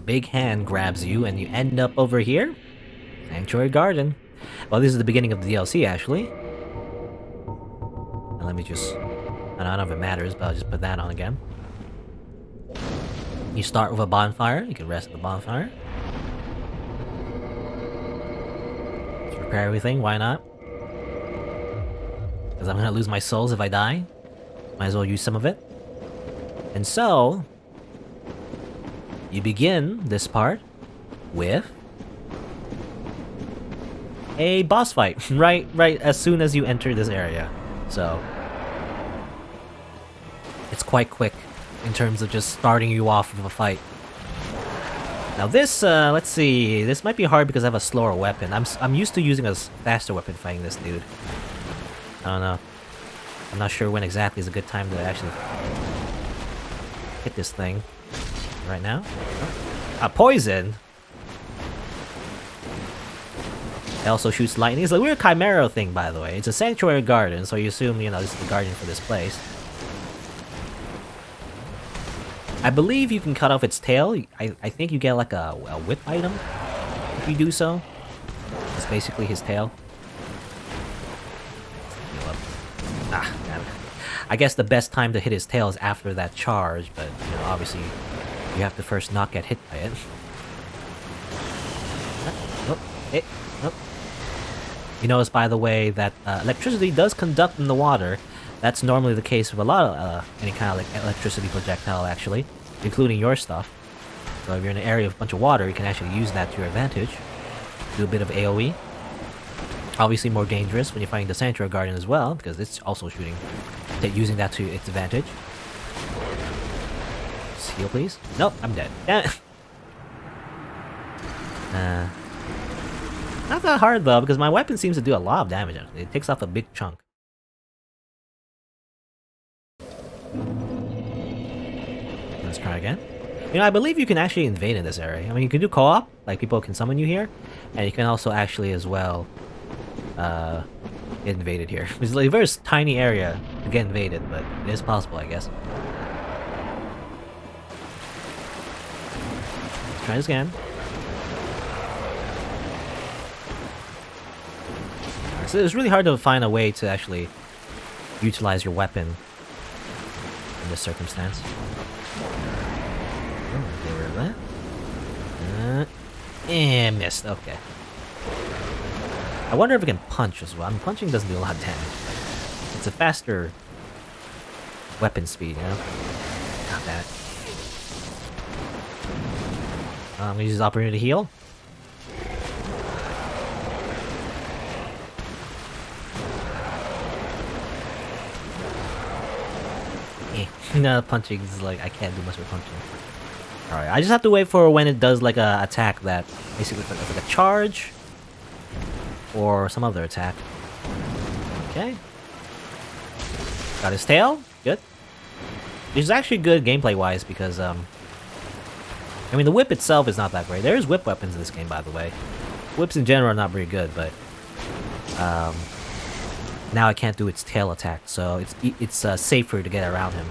big hand grabs you and you end up over here. Sanctuary Garden. Well, this is the beginning of the DLC, actually. And let me just... I don't know if it matters, but I'll just put that on again. You start with a bonfire. You can rest at the bonfire. Just repair everything, why not? Because I'm gonna lose my souls if I die. Might as well use some of it. And so... you begin this part with... a boss fight, right as soon as you enter this area. So... it's quite quick in terms of just starting you off with a fight. Now this, let's see, this might be hard because I have a slower weapon. I'm used to using a faster weapon fighting this dude. I don't know. I'm not sure when exactly is a good time to actually hit this thing. Right now? Oh. Poison! It also shoots lightning. It's a weird Chimera thing, by the way. It's a sanctuary garden, so you assume, you know, this is the guardian for this place. I believe you can cut off its tail. I think you get like a whip item if you do so. It's basically his tail. Ah, damn it. I guess the best time to hit his tail is after that charge, but you know, obviously you have to first not get hit by it. Oh, hey, oh. You notice, by the way, that electricity does conduct in the water. That's normally the case with a lot of any kind of like electricity projectile, actually, including your stuff. So if you're in an area with a bunch of water, you can actually use that to your advantage. Do a bit of AoE. Obviously more dangerous when you're fighting the Sanctuary Guardian as well, because it's also shooting, using that to its advantage. Just heal, please. Nope, I'm dead. Damn it. Not that hard though, because my weapon seems to do a lot of damage. It takes off a big chunk. Let's try again. You know, I believe you can actually invade in this area. I mean, you can do co-op, like people can summon you here, and you can also actually as well get invaded here. It's like a very tiny area to get invaded, but it is possible, I guess. Let's try this again. Right, so it's really hard to find a way to actually utilize your weapon in this circumstance. Get rid of that. And missed. Okay. I wonder if it can punch as well. I mean, punching doesn't do a lot of damage. It's a faster weapon speed, you know? Not bad. I'm gonna use this opportunity to heal. No, punching is like, I can't do much with punching. Alright, I just have to wait for when it does like a attack that basically it's like a charge or some other attack. Okay. Got his tail. Good. Which is actually good gameplay wise because I mean the whip itself is not that great. There is whip weapons in this game, by the way. Whips in general are not very good, but now I can't do its tail attack, so it's safer to get around him.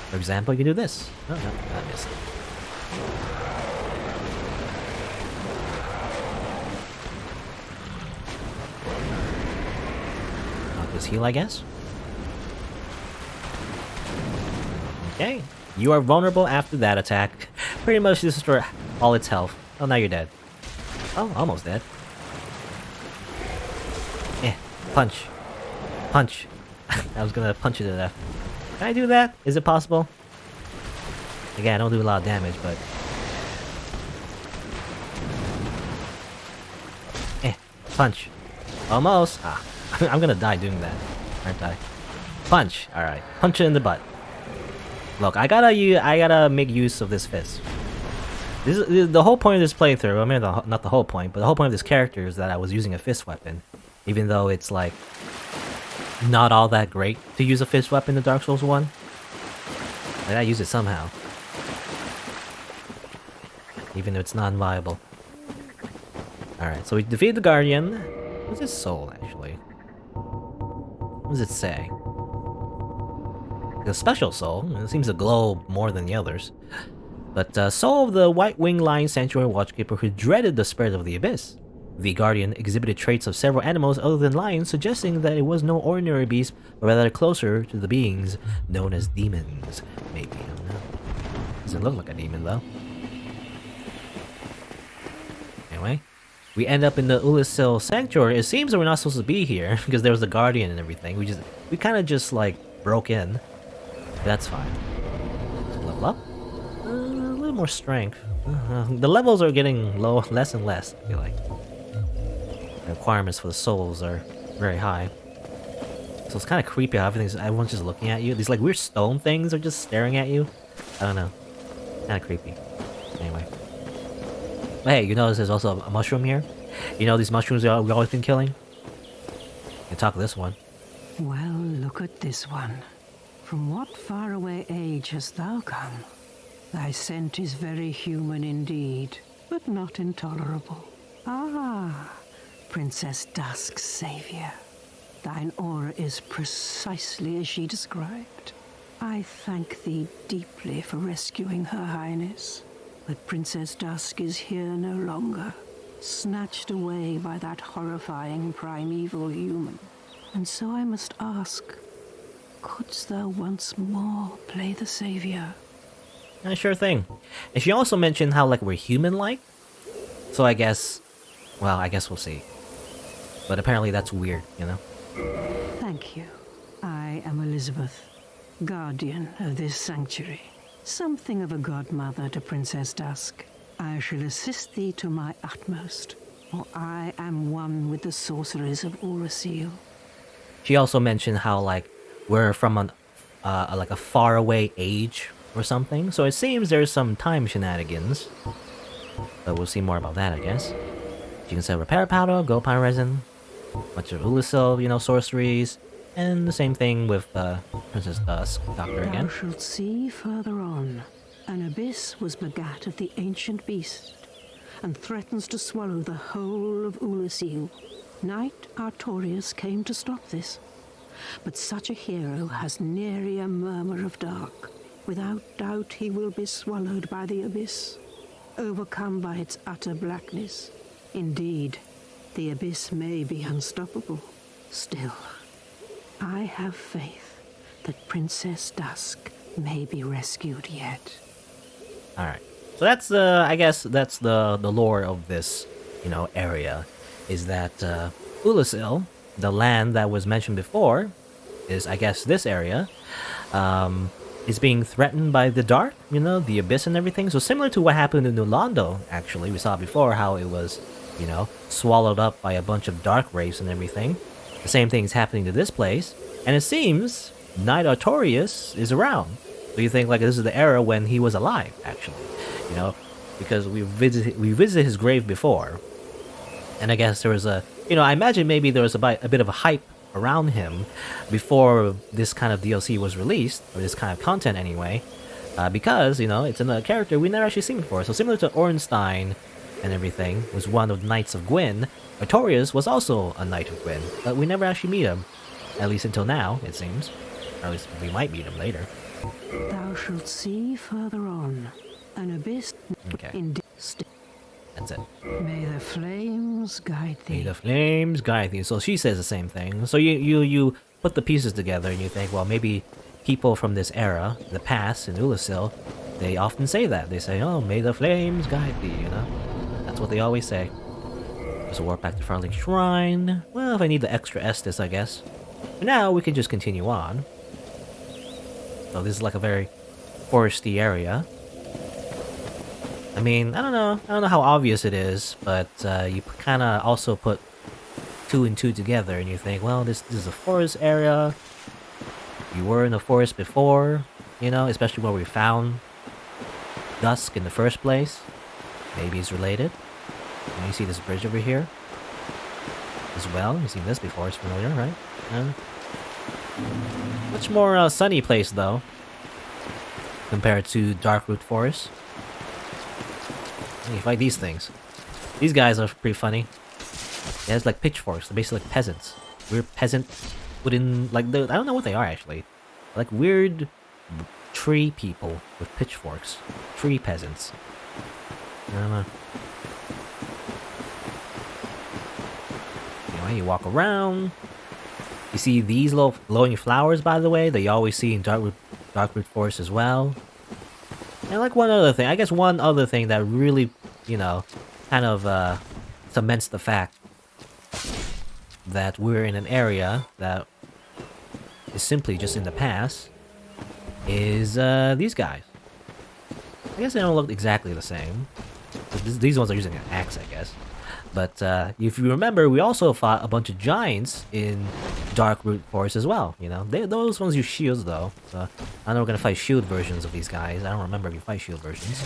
For example, you can do this. Oh, no, I missed it. Not this heal, I guess. Okay. You are vulnerable after that attack. Pretty much destroy all its health. Oh, now you're dead. Oh, almost dead. Punch. Punch. I was gonna punch you to death. Can I do that? Is it possible? Again, I don't do a lot of damage, but... punch. Almost. Ah, I'm gonna die doing that, aren't I? Punch. Alright. Punch it in the butt. Look, I gotta make use of this fist. This is the whole point of this playthrough. I mean, not the whole point, but the whole point of this character is that I was using a fist weapon. Even though it's like not all that great to use a fist weapon in Dark Souls 1. I gotta use it somehow. Even though it's non-viable. Alright, so we defeated the Guardian. What's his soul, actually? What does it say? a special soul. It seems to glow more than the others. But soul of the White Winged Lion Sanctuary Watchkeeper who dreaded the spirit of the abyss. The Guardian exhibited traits of several animals other than lions, suggesting that it was no ordinary beast, but rather closer to the beings known as demons. Maybe, I don't know. Doesn't look like a demon, though. Anyway, we end up in the Ulasil Sanctuary. It seems that we're not supposed to be here, because there was the Guardian and everything. We kind of just, like, broke in. That's fine. So level up. A little more strength. The levels are getting low, less and less, I feel like. The requirements for the souls are very high. So it's kind of creepy how everyone's just looking at you. These like weird stone things are just staring at you. I don't know. Kind of creepy. Anyway. But hey, you notice there's also a mushroom here? You know these mushrooms we've always been killing? You can talk to this one. Well, look at this one. From what faraway age hast thou come? Thy scent is very human indeed, but not intolerable. Ah, Princess Dusk's savior. Thine aura is precisely as she described. I thank thee deeply for rescuing Her Highness. But Princess Dusk is here no longer, snatched away by that horrifying primeval human. And so I must ask, couldst thou once more play the savior? Sure thing. And she also mentioned how like we're human-like. So I guess, well, I guess we'll see. But apparently that's weird, you know? Thank you. I am Elizabeth, guardian of this sanctuary. Something of a godmother to Princess Dusk. I shall assist thee to my utmost, for I am one with the sorceries of Urasil. She also mentioned how like we're from like a faraway age or something. So it seems there's some time shenanigans. But we'll see more about that, I guess. You can sell repair powder, gold pine resin, bunch of Ulasil, you know, sorceries, and the same thing with Princess Dusk, Doctor again. Thou shalt see further on. An abyss was begat of the ancient beast, and threatens to swallow the whole of Ulasil. Knight Artorias came to stop this, but such a hero has nary a murmur of dark. Without doubt he will be swallowed by the abyss, overcome by its utter blackness. Indeed, the abyss may be unstoppable. Still, I have faith that Princess Dusk may be rescued yet. Alright. So that's I guess that's the lore of this, you know, area. Is that Ulasil, the land that was mentioned before, is I guess this area, is being threatened by the dark, you know, the abyss and everything. So similar to what happened in Nulando, actually. We saw before how it was, you know, swallowed up by a bunch of dark wraiths and everything. The same thing is happening to this place. And it seems Knight Artorias is around. So you think like this is the era when he was alive, actually. You know, because we visited his grave before. And I guess there was a, you know, I imagine maybe there was a bit of a hype around him before this kind of DLC was released, or this kind of content anyway, because, you know, it's a character we never actually seen before. So similar to Ornstein and everything, was one of the Knights of Gwyn, Artorias was also a Knight of Gwyn, but we never actually meet him, at least until now, it seems. Or at least we might meet him later. Thou shalt see further on an abyss. Okay. That's it. May the flames guide thee. May the flames guide thee. So she says the same thing. So you put the pieces together and you think, well, maybe people from this era, the past in Ulasil, they often say that. They say, oh, may the flames guide thee, you know? That's what they always say. So warp back to Farling Shrine. Well, if I need the extra Estus, I guess. For now, we can just continue on. So this is like a very foresty area. I mean, I don't know how obvious it is, but you kind of also put 2 and 2 together, and you think, well, this is a forest area. You were in the forest before, you know, especially where we found Dusk in the first place. Maybe it's related. And you see this bridge over here as well. You've seen this before, it's familiar, right? Much more sunny place, though, compared to Darkroot Forest. You fight these things. These guys are pretty funny. Yeah, it's like pitchforks. They're basically like peasants. We're peasant wooden, like, I don't know what they are, actually. Like weird tree people with pitchforks. Tree peasants. I don't know. Anyway, you walk around. You see these little glowing flowers, by the way, that you always see in Darkroot Forest as well. And like one other thing, I guess one other thing that really, you know, kind of cements the fact that we're in an area that is simply just in the past is these guys. I guess they don't look exactly the same. These ones are using an axe, I guess. But if you remember, we also fought a bunch of giants in Darkroot Forest as well. You know, those ones use shields though. So I know we're gonna fight shield versions of these guys. I don't remember if you fight shield versions.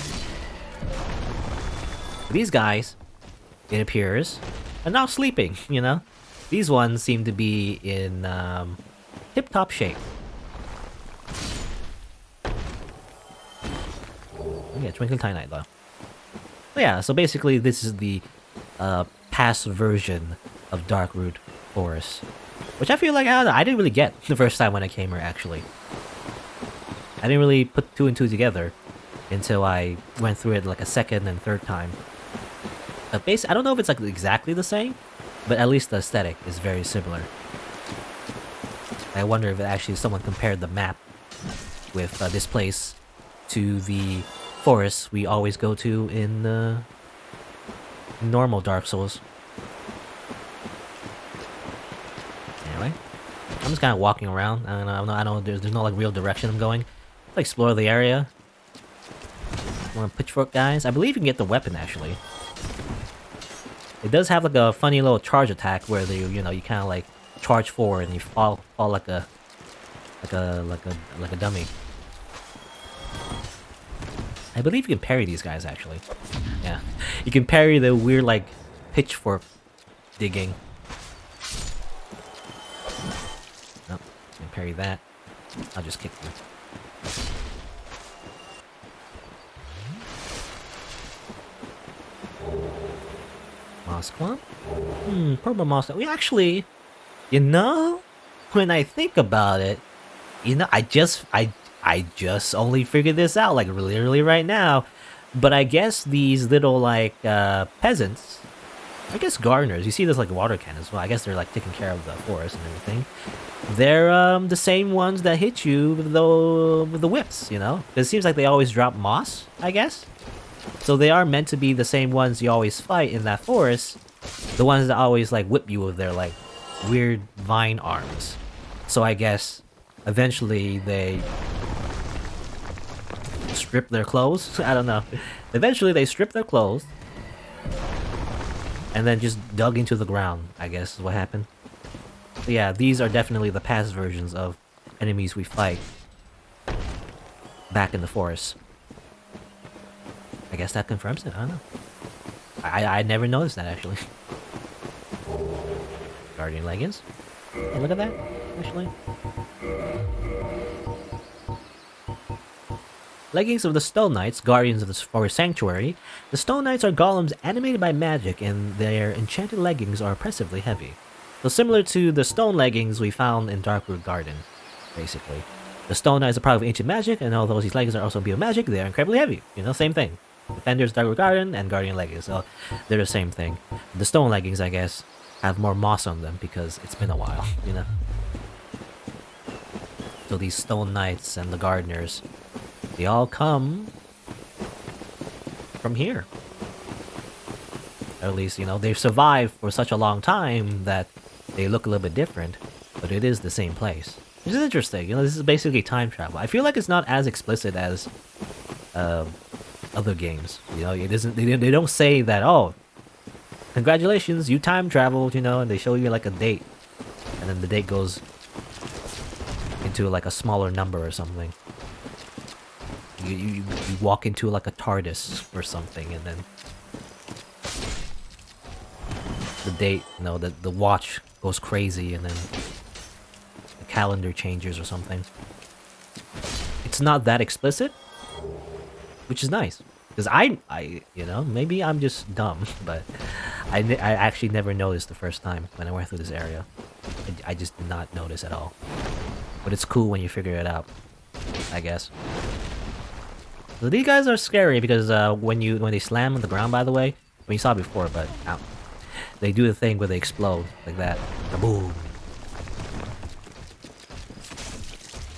But these guys, it appears, are now sleeping. You know, these ones seem to be in tip-top shape. Yeah, Twinkle Tiny Night though. But yeah, so basically this is the past version of Darkroot Forest, which I feel like I didn't really get the first time when I came here. Actually, I didn't really put two and two together until I went through it like a second and third time. But basically, I don't know if it's like exactly the same, but at least the aesthetic is very similar. I wonder if actually someone compared the map with this place to the forest we always go to in normal Dark Souls. Anyway, I'm just kind of walking around. I don't know. There's no like real direction I'm going. Let's explore the area. More pitchfork guys. I believe you can get the weapon actually. It does have like a funny little charge attack where you kind of like charge forward and you fall like a dummy. I believe you can parry these guys actually. Yeah, you can parry the weird like pitchfork digging. Nope, can parry that. I'll just kick you. Moss clump? Purple moss clump. We actually, you know, when I think about it, you know, I just only figured this out like literally right now. But I guess these little like peasants, I guess gardeners, you see this like water can as well. I guess they're like taking care of the forest and everything. They're the same ones that hit you with the whips, you know? It seems like they always drop moss, I guess. So they are meant to be the same ones you always fight in that forest. The ones that always like whip you with their like weird vine arms. So I guess eventually they strip their clothes. I don't know. Eventually they strip their clothes and then just dug into the ground, I guess is what happened. But yeah, these are definitely the past versions of enemies we fight back in the forest. I guess that confirms it. I don't know. I never noticed that actually. Guardian leggings. Hey, look at that. Actually. Leggings of the Stone Knights, guardians of the forest sanctuary. The Stone Knights are golems animated by magic, and their enchanted leggings are oppressively heavy. So similar to the stone leggings we found in Darkroot Garden, basically. The Stone Knights are part of ancient magic, and although these leggings are also bio magic, they are incredibly heavy. You know, same thing. Defenders, Darkroot Garden, and Guardian leggings. So they're the same thing. The stone leggings, I guess, have more moss on them because it's been a while, you know. So these Stone Knights and the Gardeners, they all come from here. Or at least, you know, they've survived for such a long time that they look a little bit different, but it is the same place. Which is interesting, you know, this is basically time travel. I feel like it's not as explicit as other games. You know, it isn't. They don't say that. Oh, congratulations, you time traveled. You know, and they show you like a date, and then the date goes into like a smaller number or something. You walk into like a TARDIS or something, and then the date, you know, the watch goes crazy, and then the calendar changes or something. It's not that explicit, which is nice, because I you know, maybe I'm just dumb, but I actually never noticed the first time when I went through this area. I just did not notice at all. But it's cool when you figure it out, I guess. So these guys are scary because when they slam on the ground, by the way, when you saw it before, but ow, they do the thing where they explode like that. Boom.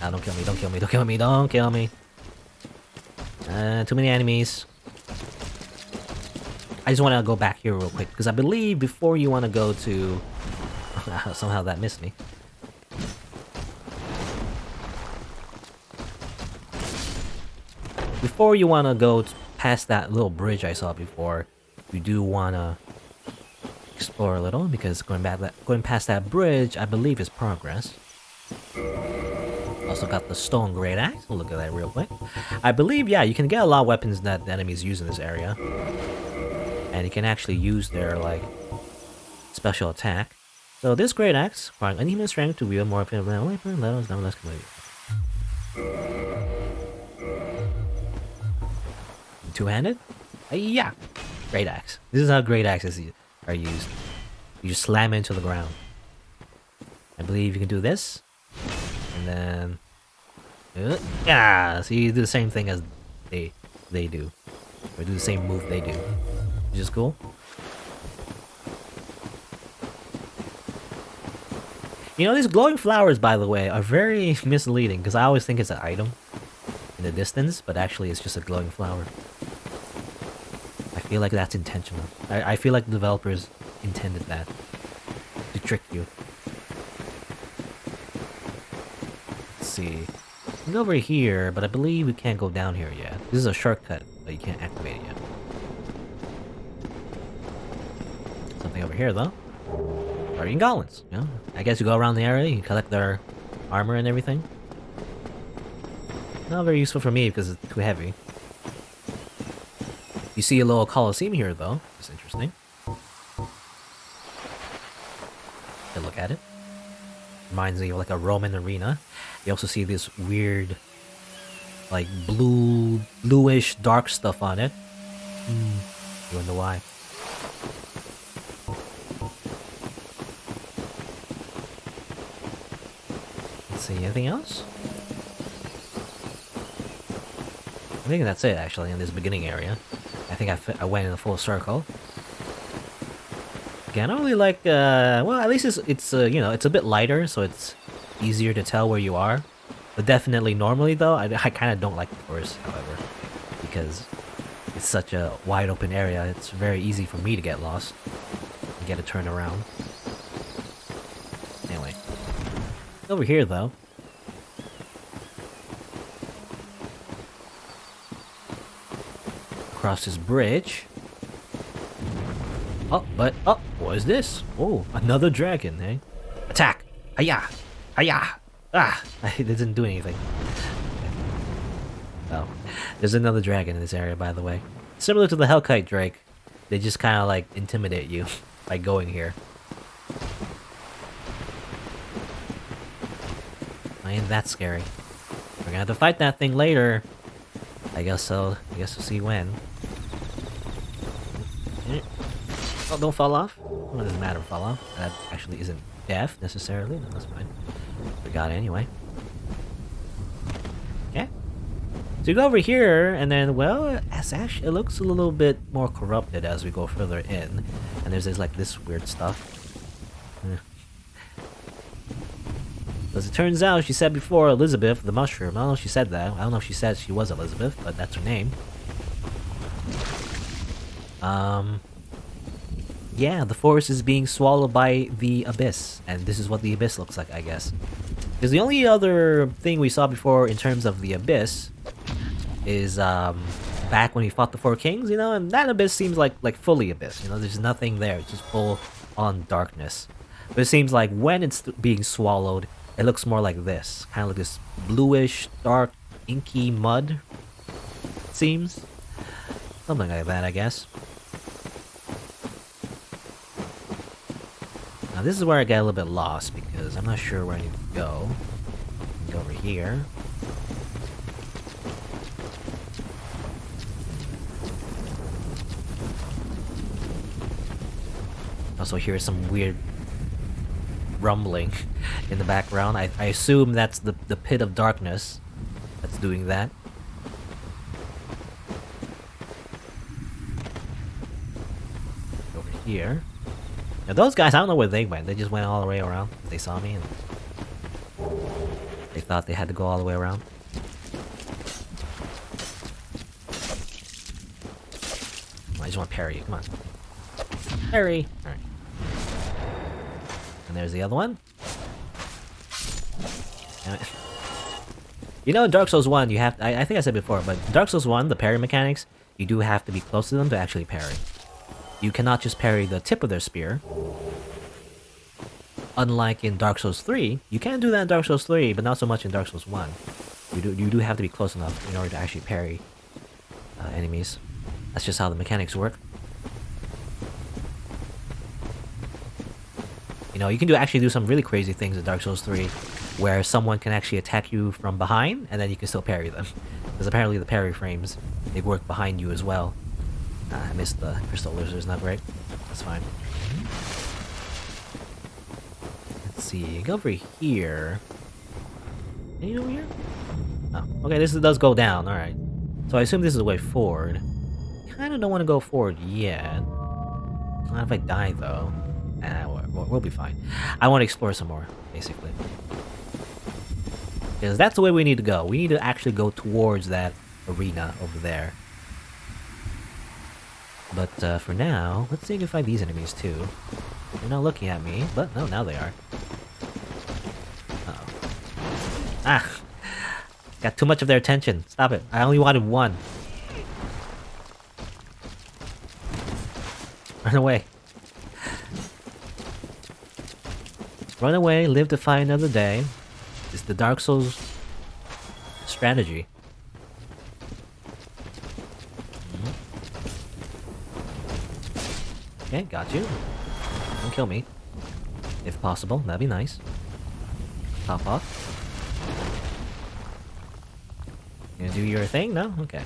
Ah, don't kill me, don't kill me, don't kill me, don't kill me. Too many enemies. I just want to go back here real quick because I believe before you want to go to... somehow that missed me. Before you want to go past that little bridge I saw before, you do want to explore a little because going past that bridge, I believe, is progress. Also got the stone great axe. We'll look at that real quick. I believe, yeah, you can get a lot of weapons that the enemies use in this area, and you can actually use their like special attack. So this great axe, requiring uneven strength to wield more effective weapon, levels, less community. Two-handed? Yeah, great axe. This is how great axes are used. You just slam it into the ground. I believe you can do this, and then yeah. So you do the same thing as they do, or do the same move they do, which is cool. You know, these glowing flowers, by the way, are very misleading because I always think it's an item in the distance, but actually it's just a glowing flower. I feel like that's intentional. I feel like the developers intended that to trick you. Let's see. We can go over here, but I believe we can't go down here yet. This is a shortcut, but you can't activate it yet. Something over here, though. Guardian goblins, you know? I guess you go around the area, you collect their armor and everything. Not very useful for me because it's too heavy. You see a little coliseum here, though. It's interesting. Take a look at it. Reminds me of like a Roman arena. You also see this weird, like bluish, dark stuff on it. You wonder why. Let's see, anything else? I think that's it, actually, in this beginning area. I think I went in a full circle. Again, I don't really like, well, at least it's you know, it's a bit lighter, so it's easier to tell where you are. But definitely, normally, though, I kind of don't like the forest, however. Because it's such a wide open area, it's very easy for me to get lost. And get a turn around. Anyway. Over here, though. Across this bridge. Oh, but what is this? Oh, another dragon, eh? Attack! Hiya! Hiya! Ah! It didn't do anything. Oh, there's another dragon in this area, by the way. Similar to the Hellkite Drake, they just kind of like intimidate you by going here. Ain't that scary? We're gonna have to fight that thing later. I guess so. I guess we'll see when. Oh, don't fall off. Well, it doesn't matter if fall off. That actually isn't death necessarily. No, that's fine. We got it anyway. Okay. So you go over here, and then, well, it looks a little bit more corrupted as we go further in. And there's like this weird stuff. As it turns out, she said before, Elizabeth, the mushroom. I don't know if she said that. I don't know if she said she was Elizabeth, but that's her name. Yeah, the forest is being swallowed by the abyss, and this is what the abyss looks like, I guess. Because the only other thing we saw before in terms of the abyss is back when he fought the Four Kings, you know, and that abyss seems like fully abyss, you know, there's nothing there, it's just full on darkness. But it seems like when it's being swallowed, it looks more like this, kind of like this bluish, dark, inky mud, it seems. Something like that, I guess. Now this is where I get a little bit lost because I'm not sure where I need to go. Go over here. Also here's some weird rumbling in the background. I assume that's the pit of darkness that's doing that. Over here. Now those guys, I don't know where they went. They just went all the way around. They saw me and they thought they had to go all the way around. I just want to parry you. Come on. Parry! Alright. And there's the other one. Damn it. You know, in Dark Souls 1, you have... I think I said before, but Dark Souls 1, the parry mechanics, you do have to be close to them to actually parry. You cannot just parry the tip of their spear. Unlike in Dark Souls 3, you can do that in Dark Souls 3, but not so much in Dark Souls 1. You do have to be close enough in order to actually parry enemies. That's just how the mechanics work. You know, you can actually do some really crazy things in Dark Souls 3, where someone can actually attack you from behind, and then you can still parry them. Because apparently the parry frames, they work behind you as well. I missed the crystal lizards, not great. That's fine. Let's see, go over here. Any over here? Oh, okay, this does go down, alright. So I assume this is the way forward. Kinda don't want to go forward yet. Not if I die though. We'll be fine. I want to explore some more, basically. Because that's the way we need to go. We need to actually go towards that arena over there. But for now, let's see if we can find these enemies too. They're not looking at me, but no, now they are. Uh-oh. Ah! Got too much of their attention. Stop it. I only wanted one. Run away. Run away, live to fight another day. It's the Dark Souls strategy. Okay, got you. Don't kill me. If possible, that'd be nice. Pop off. You gonna do your thing? No? Okay.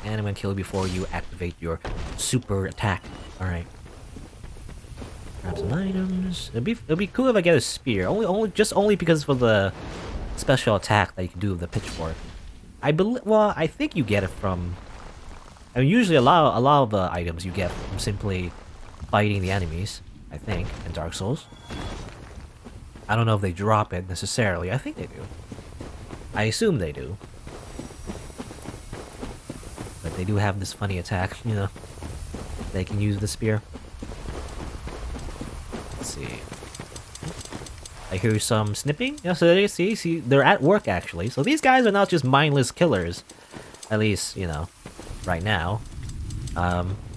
And I'm gonna kill you before you activate your super attack. Alright. Grab some items. It'd be cool if I get a spear. Only because for the special attack that you can do with the pitchfork. I think you get it from... I mean, usually a lot of the items you get from simply fighting the enemies, I think, in Dark Souls. I don't know if they drop it necessarily. I think they do. I assume they do. But they do have this funny attack, you know. They can use the spear. Let's see. I hear some snipping. Yeah, so they see, they're at work actually. So these guys are not just mindless killers. At least, you know, right now.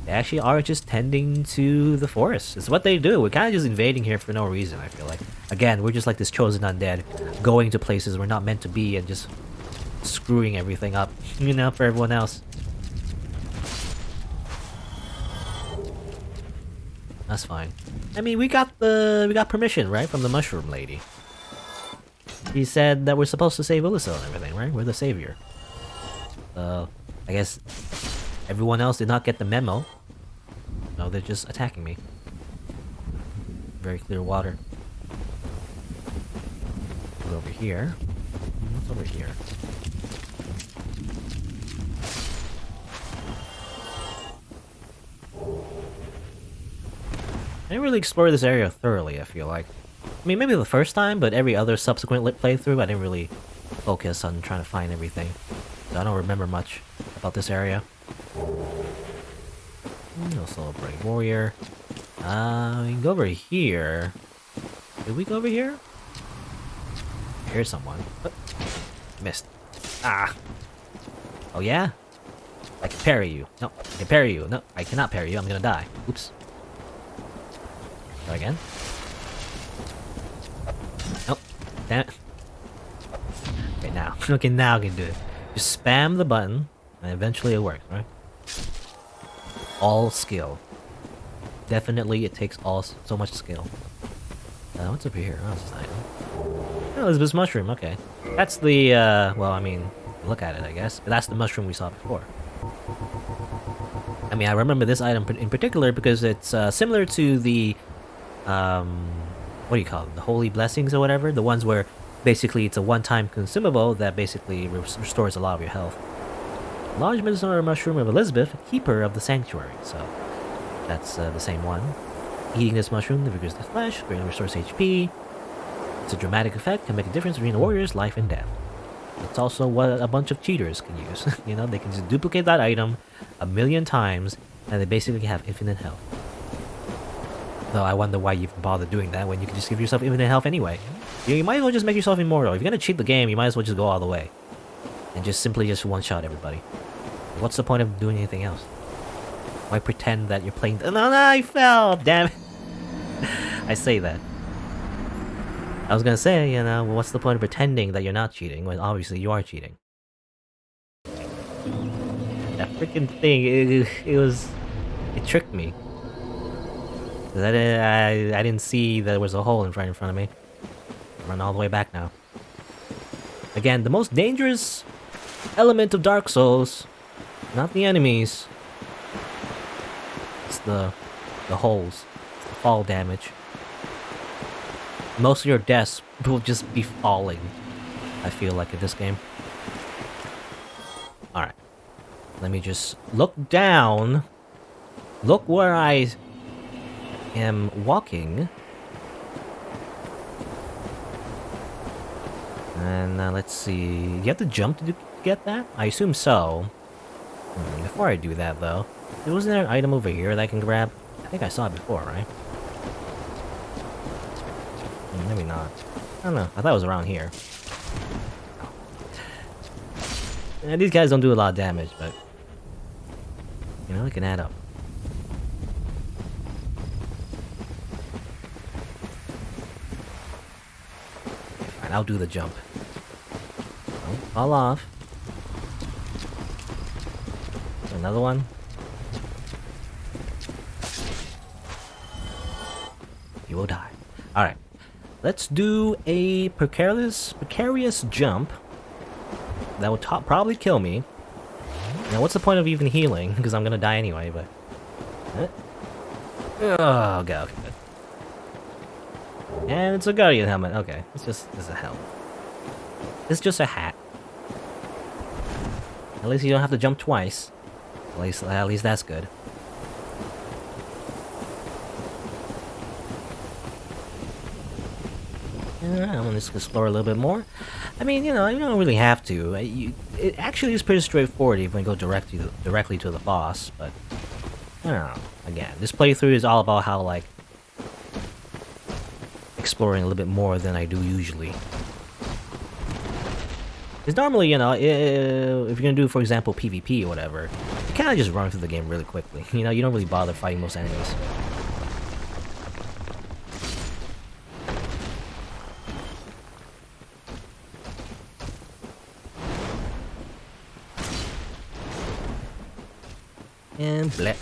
They actually are just tending to the forest. It's what they do. We're kind of just invading here for no reason, I feel like. Again, we're just like this chosen undead, going to places we're not meant to be and just screwing everything up, you know, for everyone else. That's fine. I mean, we got permission, right, from the mushroom lady. He said that we're supposed to save Illisil and everything, right? We're the savior. I guess everyone else did not get the memo. No, they're just attacking me. Very clear water. Go over here. What's over here? I didn't really explore this area thoroughly, I feel like. I mean, maybe the first time, but every other subsequent playthrough, I didn't really focus on trying to find everything. So I don't remember much about this area. Also, Brave Warrior. We can go over here. Did we go over here? I hear someone. Oh, missed. Ah! Oh yeah? I can parry you. No, I can parry you. No, I cannot parry you. I'm gonna die. Oops. Try again. Nope. Damn it. Okay, now. Okay, now I can do it. Just spam the button, and eventually it works, right? All skill. Definitely, it takes so much skill. What's over here? Oh, it's an item. Oh, Elizabeth's mushroom. Okay, that's the. Well, I mean, look at it. I guess that's the mushroom we saw before. I mean, I remember this item in particular because it's similar to the what do you call them? The holy blessings or whatever. The ones where basically it's a one-time consumable that basically restores a lot of your health. Large medicinal mushroom of Elizabeth, keeper of the sanctuary. So that's the same one. Eating this mushroom vigors the flesh, greatly restores HP. It's a dramatic effect, can make a difference between a warrior's life and death. It's also what a bunch of cheaters can use. You know, they can just duplicate that item a million times, and they basically have infinite health. Though I wonder why you even bother doing that when you can just give yourself infinite health anyway. You might as well just make yourself immortal. If you're gonna cheat the game, you might as well just go all the way. And just simply just one-shot everybody. What's the point of doing anything else? Why pretend that you're playing... No, I fell! Damn it! I say that. I was gonna say, you know, what's the point of pretending that you're not cheating when obviously you are cheating? That freaking thing, it tricked me. I didn't see there was a hole in front of me. Run all the way back now. Again, the most dangerous element of Dark Souls, not the enemies. It's the holes, it's the fall damage. Most of your deaths will just be falling, I feel like, in this game. Alright. Let me just look down. Look where I am walking. And let's see. You have to jump to get that? I assume so. Before I do that, though, wasn't there an item over here that I can grab? I think I saw it before, right? Maybe not. I don't know. I thought it was around here. Yeah, these guys don't do a lot of damage, but you know, it can add up. Alright, I'll do the jump. Oh, fall off. Another one. You will die. Alright. Let's do a precarious jump. That would probably kill me. Now, what's the point of even healing? Because I'm gonna die anyway, but... Oh, god, okay, good. And it's a guardian helmet. Okay, it's a helmet. It's just a hat. At least you don't have to jump twice. At least that's good. I'm gonna just explore a little bit more. I mean, you know, you don't really have to. It actually is pretty straightforward if you go directly to the boss, but I don't know. Again, this playthrough is all about how, like, exploring a little bit more than I do usually. Because normally, you know, if you're gonna do, for example, PvP or whatever, you kind of just run through the game really quickly. You know, you don't really bother fighting most enemies. And bleh.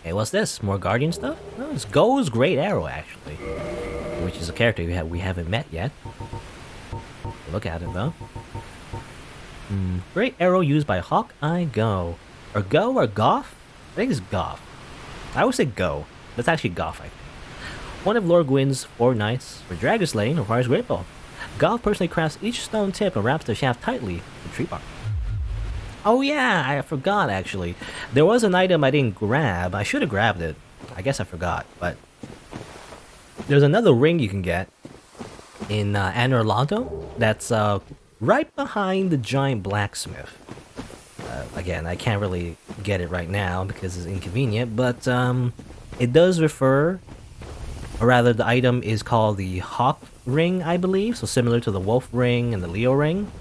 Hey, what's this? More Guardian stuff? Oh, it's Go's Great Arrow, actually. Which is a character we haven't met yet. Look at it, though. Great Arrow used by Hawkeye Go. Or Go or Goff? I think it's Goff. I always say Go. That's actually Goff, I think. One of Lord Gwyn's 4 knights for dragon slaying requires Great Bow. Goff personally crafts each stone tip and wraps the shaft tightly with tree bark. Oh yeah, I forgot actually. There was an item I didn't grab. I should have grabbed it. I guess I forgot, but there's another ring you can get in Anor Londo that's right behind the giant blacksmith. Again, I can't really get it right now because it's inconvenient, but it does refer, or rather the item is called the Hawk Ring, I believe, so similar to the Wolf Ring and the Leo Ring.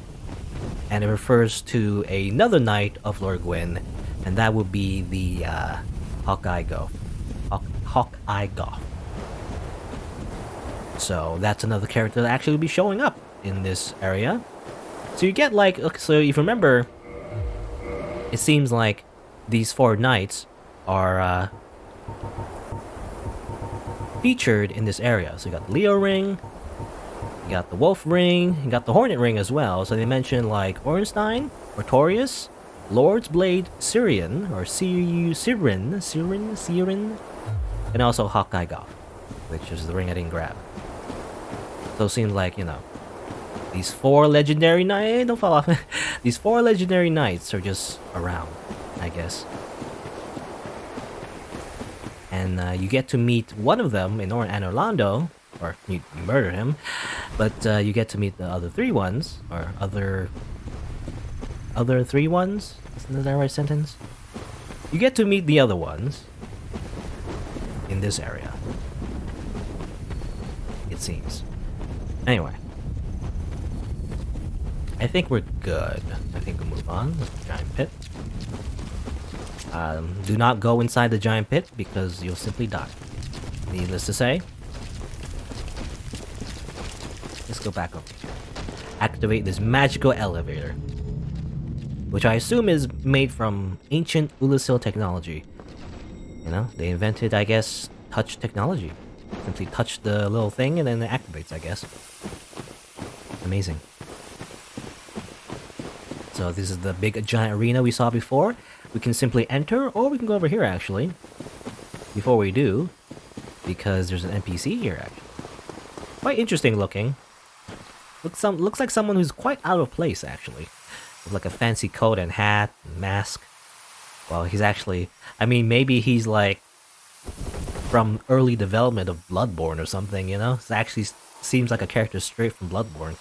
And it refers to another knight of Lord Gwyn, and that would be the Hawkeye Go. Hawkeye Go. So that's another character that actually will be showing up in this area. So you get like, so if you remember, it seems like these 4 knights are featured in this area. So you got the Leo Ring, you got the Wolf Ring, you got the Hornet Ring as well. So they mentioned like Ornstein, Artorias, Lord's Blade Syrian, or Sirin, and also Hawkeye Golf, which is the ring I didn't grab. So it seems like, you know, these 4 legendary knights, don't fall off. These 4 legendary knights are just around, I guess. And you get to meet one of them in Orlando, or you murder him, but you get to meet the other 3 ones, or other 3 ones? Isn't that the right sentence? You get to meet the other ones in this area. It seems. Anyway. I think we're good. I think we'll move on with the giant pit. Do not go inside the giant pit because you'll simply die. Needless to say. Let's go back over here. Activate this magical elevator, which I assume is made from ancient Ulasil technology. You know, they invented, I guess, touch technology. Simply touch the little thing and then it activates, I guess. Amazing. So this is the big giant arena we saw before. We can simply enter, or we can go over here actually. Before we do, because there's an NPC here actually. Quite interesting looking. Looks like someone who's quite out of place actually. With like a fancy coat and hat and mask. Well, he's actually, I mean, maybe he's like from early development of Bloodborne or something, you know? It actually seems like a character straight from Bloodborne.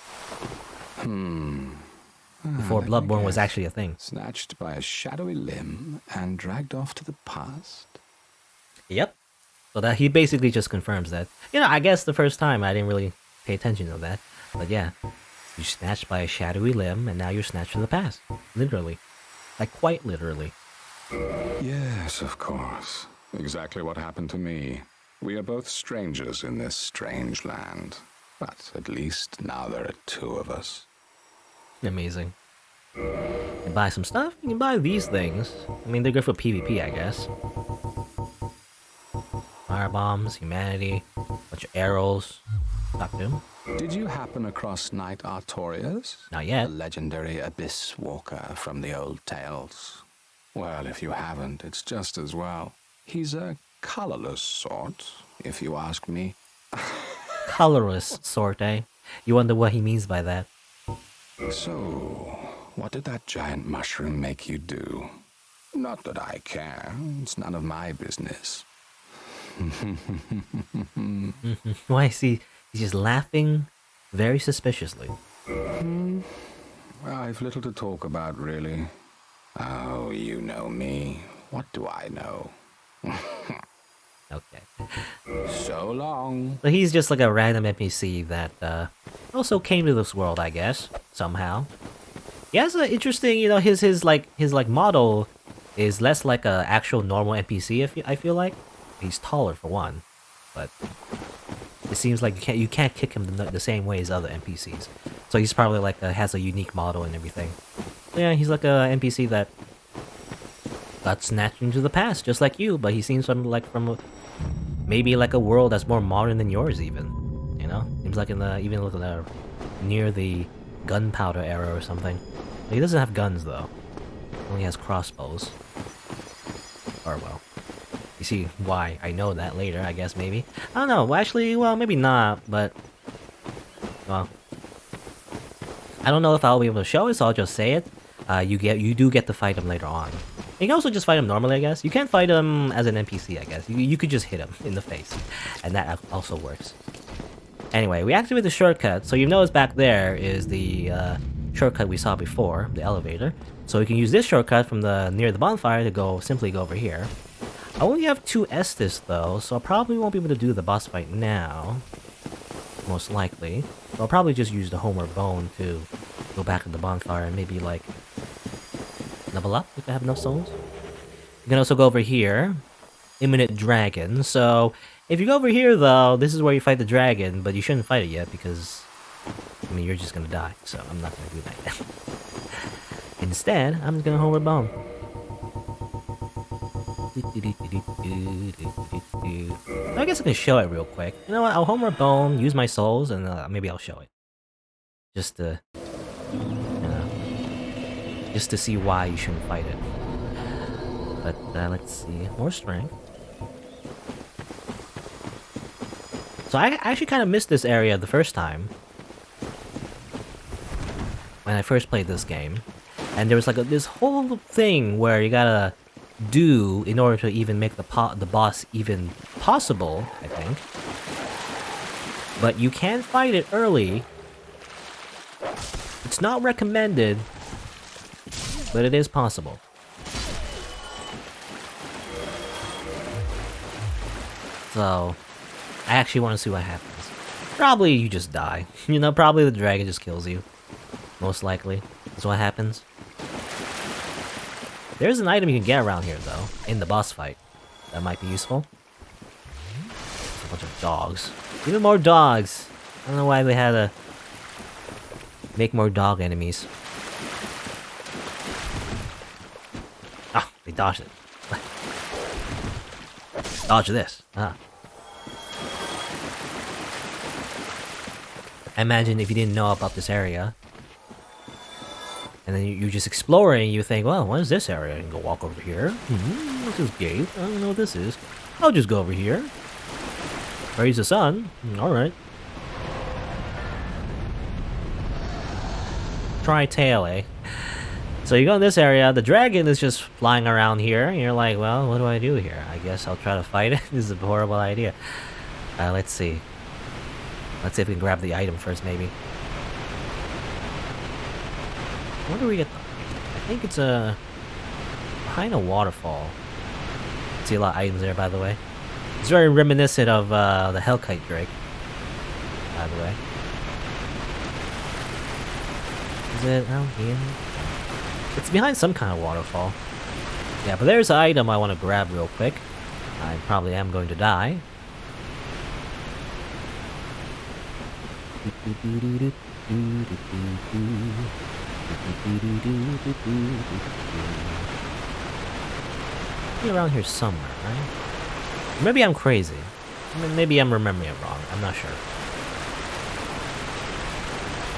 Before Bloodborne was actually a thing. Snatched by a shadowy limb and dragged off to the past. Yep. So that he basically just confirms that. You know, I guess the first time I didn't really pay attention to that. But yeah. You're snatched by a shadowy limb and now you're snatched to the past. Literally. Like quite literally. Yes, of course. Exactly what happened to me. We are both strangers in this strange land. But at least now there are 2 of us. Amazing. You can buy some stuff. You can buy these things. I mean, they're good for PvP, I guess. Fire bombs, humanity, bunch of arrows. Talk to him. Did you happen across Knight Artorias? Not yet. A legendary abyss walker from the old tales. Well, if you haven't, it's just as well. He's a colorless sort, if you ask me. Colorless sort, eh? You wonder what he means by that. So, what did that giant mushroom make you do? Not that I care. It's none of my business. Why is he's just laughing very suspiciously. I've little to talk about, really. Oh, you know me. What do I know? Okay. So long. So he's just like a random NPC that also came to this world, I guess, somehow. He has an interesting, you know, his model is less like a actual normal NPC. I feel like he's taller for one, but it seems like you can't kick him the same way as other NPCs. So he's probably like has a unique model and everything. So yeah, he's like a NPC that got snatched into the past, just like you. But he seems from maybe like a world that's more modern than yours, even. You know, seems like near the gunpowder era or something. He doesn't have guns though. He only has crossbows. Or well, you see why I know that later, I guess maybe. I don't know. Well, actually, well, maybe not. But well, I don't know if I'll be able to show it, so I'll just say it. You do get to fight him later on. You can also just fight him normally, I guess. You can't fight him as an NPC, I guess. You could just hit him in the face, and that also works. Anyway, we activate the shortcut. So you notice back there is the shortcut we saw before, the elevator. So we can use this shortcut from near the bonfire to simply go over here. I only have 2 Estus though, so I probably won't be able to do the boss fight now. Most likely. So I'll probably just use the Homeward Bone to go back to the bonfire and maybe like level up if I have enough souls. You can also go over here. Imminent Dragon. So if you go over here though, this is where you fight the dragon, but you shouldn't fight it yet because I mean you're just gonna die, so I'm not gonna do that yet. Instead, I'm just gonna Homeward Bone. I guess I can show it real quick. You know what? I'll Homeward Bone, use my souls, and maybe I'll show it. Just to, just to see why you shouldn't fight it. But let's see, more strength. So I actually kind of missed this area the first time. When I first played this game. And there was like this whole thing where you gotta do in order to even make the boss even possible, I think. But you can fight it early. It's not recommended, but it is possible. So, I actually want to see what happens. Probably you just die. You know, probably the dragon just kills you. Most likely. That's what happens. There's an item you can get around here, though, in the boss fight. That might be useful. A bunch of dogs. Even more dogs! I don't know why they had to make more dog enemies. Ah, they dodged it. Dodge this. Ah. I imagine if you didn't know about this area, and then you're just exploring, you think, well, what is this area? I can go walk over here. What's this gate? I don't know what this is. I'll just go over here. Praise the sun. Alright. Try tail, eh? So you go in this area, the dragon is just flying around here, and you're like, well, what do I do here? I guess I'll try to fight it. This is a horrible idea. Let's see. Let's see if we can grab the item first, maybe. Where do we get the... I think it's behind a waterfall. See a lot of items there, by the way. It's very reminiscent of the Hellkite Drake, by the way. Is it out here? It's behind some kind of waterfall. Yeah, but there's an item I want to grab real quick. I probably am going to die. Be around here somewhere, right? Maybe I'm crazy. Maybe I'm remembering it wrong. I'm not sure.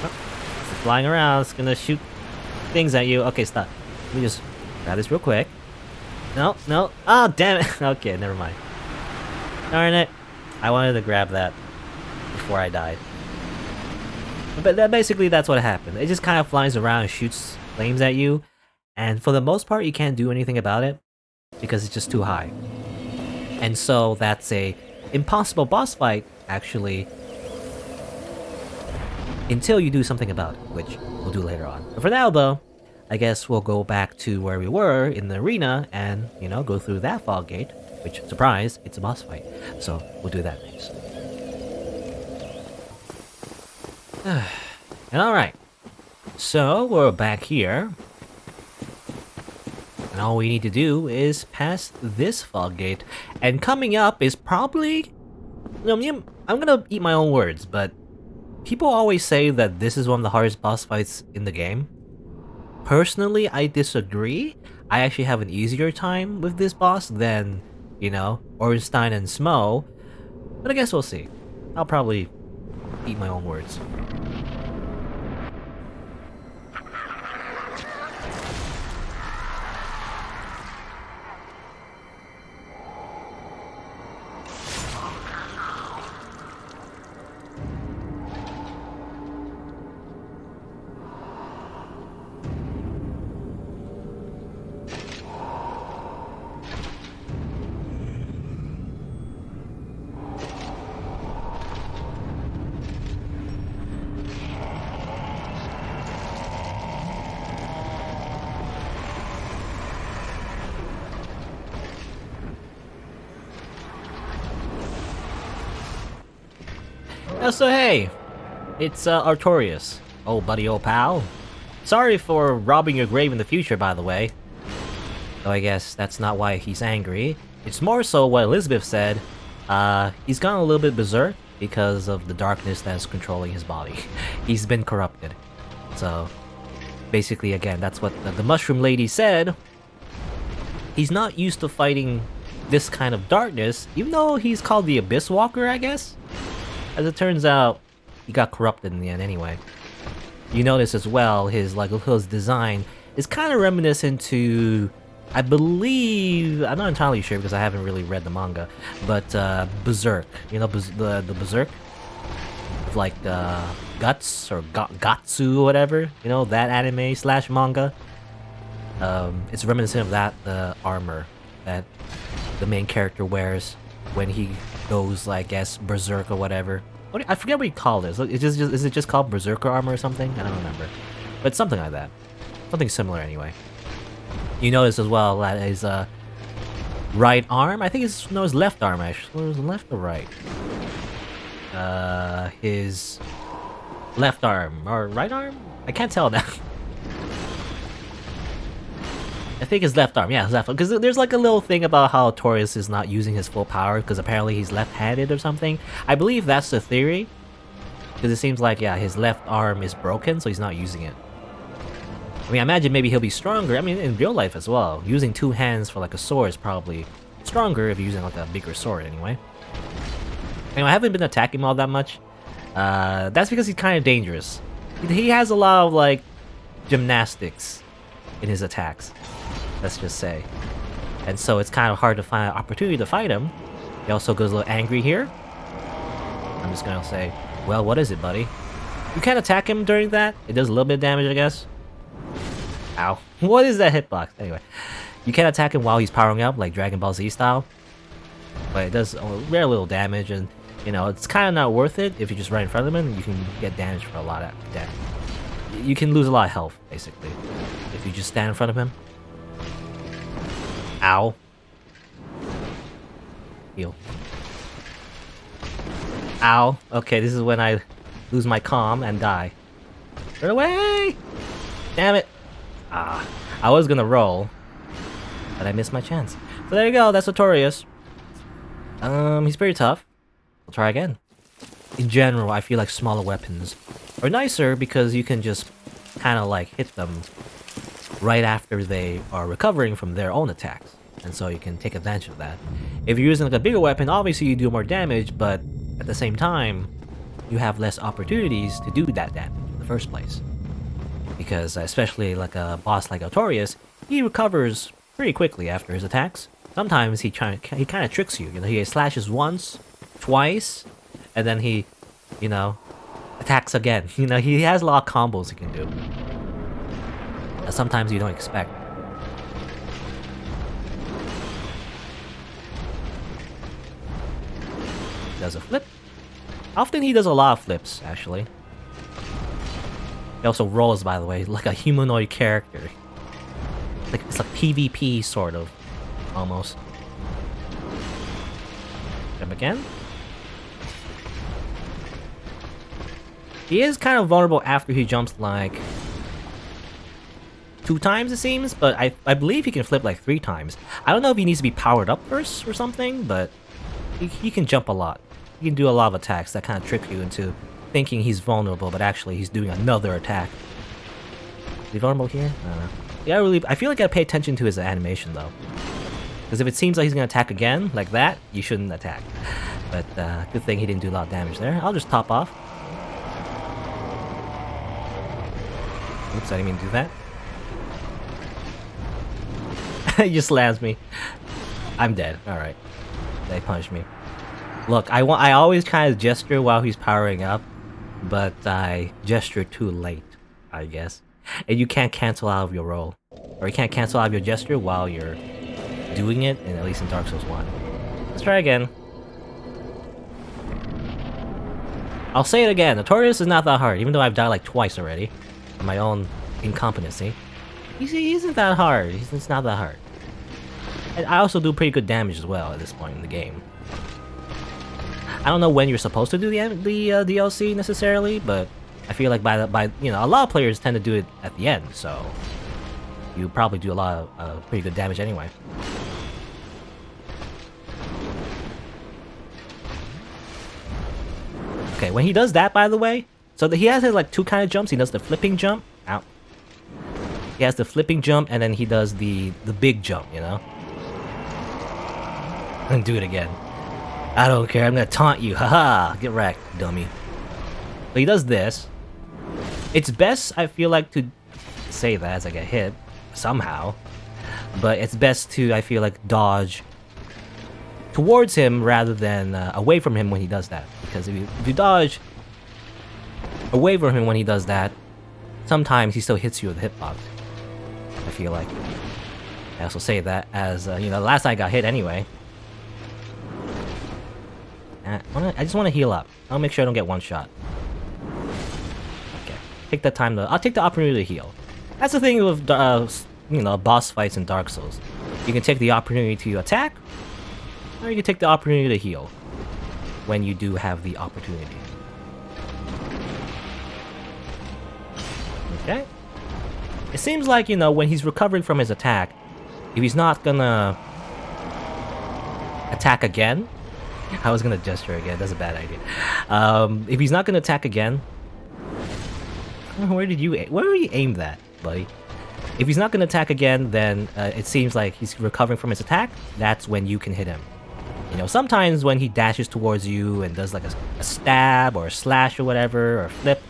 Oh, it's flying around. It's gonna shoot things at you. Okay, stop. Let me just grab this real quick. No, no. Oh, damn it. Okay, never mind. Darn it. I wanted to grab that before I died. But basically, that's what happened. It just kind of flies around and shoots flames at you. And for the most part, you can't do anything about it because it's just too high. And so that's a impossible boss fight, actually, until you do something about it, which we'll do later on. But for now, though, I guess we'll go back to where we were in the arena and, you know, go through that fog gate, which, surprise, it's a boss fight. So we'll do that next. And alright, so we're back here, and all we need to do is pass this fog gate, and coming up is probably, I'm gonna eat my own words, but people always say that this is one of the hardest boss fights in the game. Personally, I disagree. I actually have an easier time with this boss than, you know, Ornstein and Smo, but I guess we'll see. I'll probably eat my own words. So hey, it's Artorias, old buddy, old pal. Sorry for robbing your grave in the future, by the way. Though I guess that's not why he's angry. It's more so what Elizabeth said. He's gone a little bit berserk because of the darkness that's controlling his body. He's been corrupted. So, basically, again, that's what the Mushroom Lady said. He's not used to fighting this kind of darkness, even though he's called the Abyss Walker, I guess? As it turns out, he got corrupted in the end anyway. You notice as well, his design is kind of reminiscent to I believe, I'm not entirely sure because I haven't really read the manga, but Berserk, you know, the Berserk, like Guts or Gatsu or whatever, you know, that anime slash manga. It's reminiscent of that armor that the main character wears when he goes, like, I guess, Berserk or whatever. I forget what you call it. Is it just called Berserker armor or something? I don't remember, but something like that, something similar anyway. You notice as well that his right arm, I think it's, no, his left arm actually. Was it left or right? His left arm or right arm? I can't tell now. I think his left arm, yeah, his left arm. Because there's like a little thing about how Artorias is not using his full power because apparently he's left-handed or something. I believe that's the theory. Because it seems like, yeah, his left arm is broken, so he's not using it. I mean, I imagine maybe he'll be stronger. I mean, in real life as well. Using two hands for like a sword is probably stronger if you're using like a bigger sword anyway. Anyway, I haven't been attacking him all that much. That's because he's kind of dangerous. He has a lot of like gymnastics in his attacks, let's just say. And so it's kind of hard to find an opportunity to fight him. He also goes a little angry here. I'm just gonna say, well, what is it, buddy? You can't attack him during that. It does a little bit of damage, I guess. Ow. What is that hitbox? Anyway, you can't attack him while he's powering up, like Dragon Ball Z style. But it does very little damage, and you know, it's kind of not worth it if you just right in front of him. You can get damage for a lot of damage. You can lose a lot of health, basically, if you just stand in front of him. Ow. Heal. Ow. Okay, this is when I lose my calm and die. Run away! Damn it. Ah, I was gonna roll, but I missed my chance. So there you go, that's Artorias. He's pretty tough. I'll try again. In general, I feel like smaller weapons are nicer because you can just kind of like hit them right after they are recovering from their own attacks. And so you can take advantage of that. If you're using like a bigger weapon, obviously you do more damage, but at the same time, you have less opportunities to do that damage in the first place. Because especially like a boss like Artorias, he recovers pretty quickly after his attacks. Sometimes he kind of tricks you. You know, he slashes once, twice, and then he, you know, attacks again. You know, he has a lot of combos he can do that sometimes you don't expect. Does a flip. Often he does a lot of flips, actually. He also rolls, by the way, like a humanoid character. It's like PvP, sort of. Almost. Jump again. He is kind of vulnerable after he jumps like 2 times, it seems, but I believe he can flip like 3 times. I don't know if he needs to be powered up first or something, but he can jump a lot. He can do a lot of attacks that kind of trick you into thinking he's vulnerable, but actually he's doing another attack. Is he vulnerable here? I don't know. Yeah, I feel like I gotta pay attention to his animation though. Because if it seems like he's gonna attack again, like that, you shouldn't attack. But good thing he didn't do a lot of damage there. I'll just top off. Oops, I didn't mean to do that. He just slams me. I'm dead. Alright. They punched me. Look, I always kind of gesture while he's powering up, but I gesture too late, I guess. And you can't cancel out of your roll. Or you can't cancel out of your gesture while you're doing it, and at least in Dark Souls 1. Let's try again. I'll say it again, Artorias is not that hard, even though I've died like twice already. On my own incompetency. He isn't that hard, it's not that hard. And I also do pretty good damage as well at this point in the game. I don't know when you're supposed to do the DLC necessarily, but I feel like by you know, a lot of players tend to do it at the end, so you probably do a lot of pretty good damage anyway. Okay, when he does that, by the way, so he has like 2 kind of jumps. He does the flipping jump. Ow. He has the flipping jump, and then he does the big jump, you know? And do it again. I don't care, I'm gonna taunt you, haha! Get wrecked, dummy. So he does this. It's best, I feel like, to say that as I get hit, somehow. but it's best to, I feel like, dodge towards him rather than away from him when he does that. Because if you dodge away from him when he does that, sometimes he still hits you with a hitbox. I feel like. I also say that as, you know, last I got hit anyway. I just want to heal up. I'll make sure I don't get one shot. Okay. Take the time to... I'll take the opportunity to heal. That's the thing with, you know, boss fights in Dark Souls. You can take the opportunity to attack, or you can take the opportunity to heal. When you do have the opportunity. Okay. It seems like, you know, when he's recovering from his attack, if he's not gonna attack again... I was gonna gesture again, that's a bad idea. If he's not gonna attack again... Where were you aimed at, buddy? If he's not gonna attack again, then it seems like he's recovering from his attack. That's when you can hit him. You know, sometimes when he dashes towards you and does like a stab or a slash or whatever, or a flip,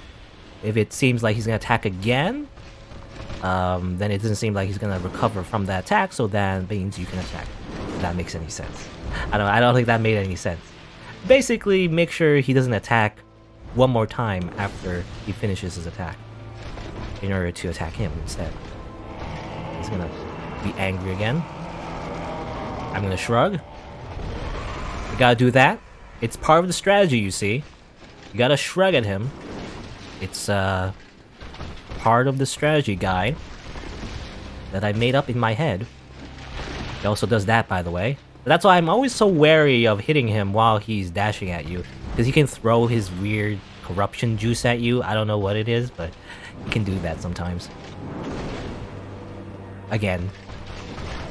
if it seems like he's gonna attack again, then it doesn't seem like he's gonna recover from that attack, so that means you can attack. If that makes any sense. I don't think that made any sense. Basically, make sure he doesn't attack one more time after he finishes his attack, in order to attack him instead. He's gonna be angry again. I'm gonna shrug. You gotta do that. It's part of the strategy, you see. You gotta shrug at him. It's part of the strategy guide that I made up in my head. He also does that, by the way. But that's why I'm always so wary of hitting him while he's dashing at you, because he can throw his weird corruption juice at you. I don't know what it is, but he can do that sometimes. Again,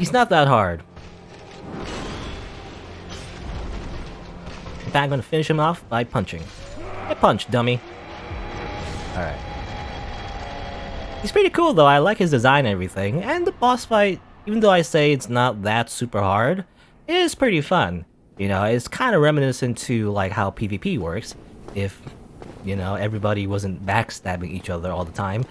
he's not that hard. In fact, I'm gonna finish him off by punching. Get punched, dummy. Alright. He's pretty cool though, I like his design and everything, and the boss fight, even though I say it's not that super hard, it is pretty fun. You know, it's kind of reminiscent to like how PvP works, if, you know, everybody wasn't backstabbing each other all the time.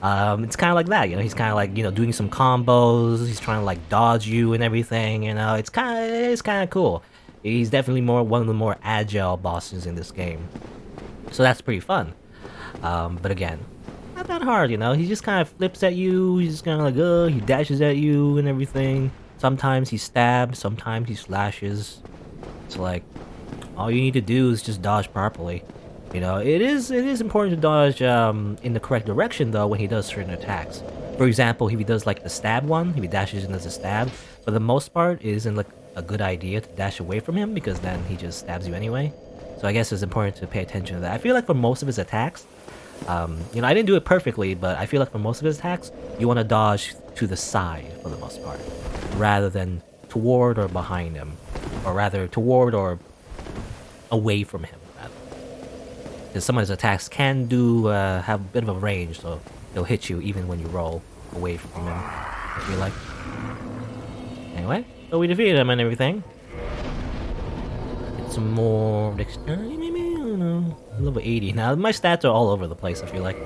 It's kind of like that, you know, he's kind of like, you know, doing some combos, he's trying to like dodge you and everything, you know, it's kind of cool. He's definitely one of the more agile bosses in this game. So that's pretty fun. But again, not that hard, you know, he just kind of flips at you, he's just kind of like, he dashes at you and everything. Sometimes he stabs, sometimes he slashes. It's like, all you need to do is just dodge properly. You know, it is important to dodge in the correct direction though when he does certain attacks. For example, if he does like the stab one, if he dashes in as a stab, for the most part it isn't like a good idea to dash away from him because then he just stabs you anyway. So I guess it's important to pay attention to that. I feel like for most of his attacks, you know, I didn't do it perfectly, but I feel like for most of his attacks, you want to dodge to the side for the most part, rather than toward or behind him, or rather toward or away from him. Because some of his attacks can do have a bit of a range, so they'll hit you even when you roll away from him. I feel like. Anyway, so we defeated him and everything. Get some more dexterity, maybe? I don't know. Level 80. Now, my stats are all over the place, I feel like.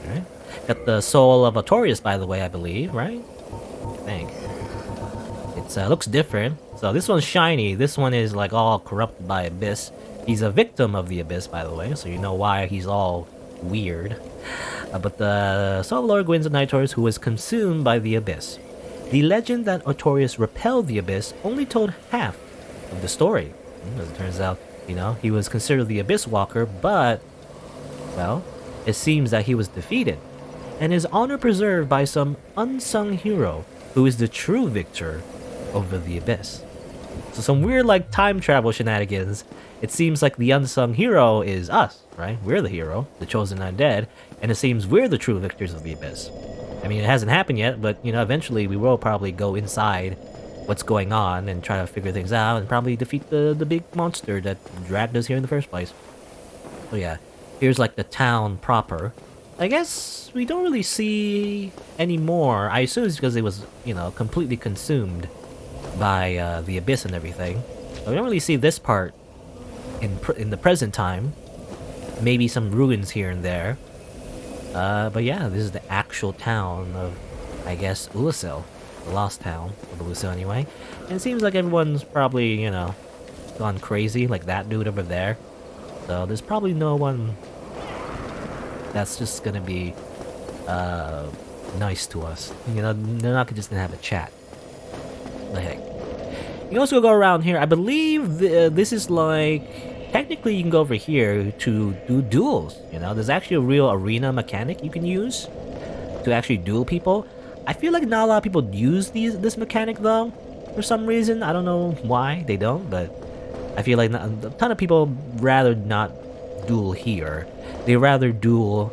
Alright. Got the soul of Artorias, by the way, I believe, right? I think. It looks different. So this one's shiny. This one is like all corrupted by Abyss. He's a victim of the Abyss, by the way, so you know why he's all weird. But the Soul of Lord Gwyn's and Artorias, who was consumed by the Abyss. The legend that Artorias repelled the Abyss only told half of the story. As it turns out, you know, he was considered the Abyss Walker, but, well, it seems that he was defeated, and his honor preserved by some unsung hero who is the true victor over the Abyss. So some weird like time travel shenanigans. It seems like the unsung hero is us, right? We're the hero, the chosen undead, and it seems we're the true victors of the Abyss. I mean, it hasn't happened yet, but, you know, eventually we will probably go inside what's going on and try to figure things out and probably defeat the big monster that dragged us here in the first place. So yeah, here's like the town proper. I guess we don't really see any more. I assume it's because it was, you know, completely consumed by the Abyss and everything. But we don't really see this part in the present time. Maybe some ruins here and there. But yeah, this is the actual town of I guess, Ulasil, the lost town of Ulasil anyway. And it seems like everyone's probably, you know, gone crazy, like that dude over there. So there's probably no one that's just gonna be nice to us. You know, they're not just gonna have a chat. The heck. You can also go around here. I believe this is like... Technically, you can go over here to do duels. You know, there's actually a real arena mechanic you can use to actually duel people. I feel like not a lot of people use this mechanic though, for some reason. I don't know why they don't, but I feel like a ton of people rather not duel here. They rather duel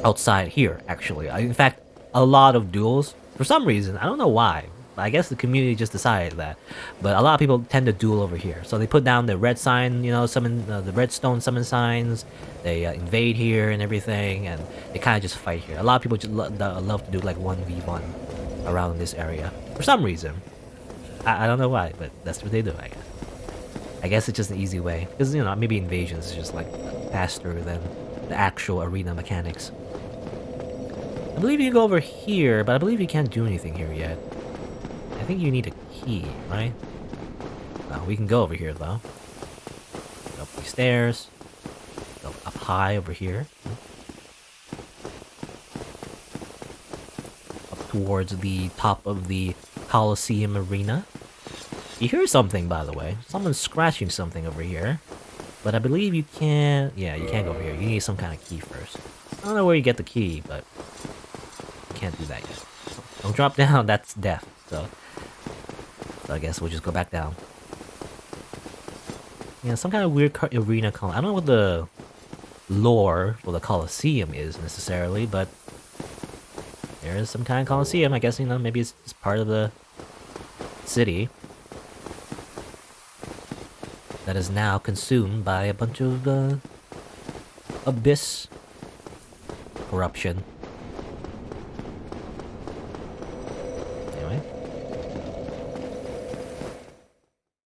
outside here, actually. In fact, a lot of duels, for some reason, I don't know why. I guess the community just decided that. But a lot of people tend to duel over here. So they put down the red sign, you know, summon the redstone summon signs. They invade here and everything, and they kind of just fight here. A lot of people just love to do like 1v1 around this area for some reason. I don't know why, but that's what they do, I guess. I guess it's just an easy way. Because, you know, maybe invasions is just like faster than the actual arena mechanics. I believe you can go over here, but I believe you can't do anything here yet. I think you need a key, right? No, we can go over here though. Go up these stairs. Go up high over here. Up towards the top of the Coliseum arena. You hear something, by the way. Someone's scratching something over here. But I believe you can't... Yeah, you can't go over here. You need some kind of key first. I don't know where you get the key, but... You can't do that yet. Don't drop down, that's death. So I guess we'll just go back down. Yeah, some kind of weird arena... I don't know what the lore for the Coliseum is, necessarily, but... There is some kind of Coliseum. I guess, you know, maybe it's part of the city that is now consumed by a bunch of abyss corruption.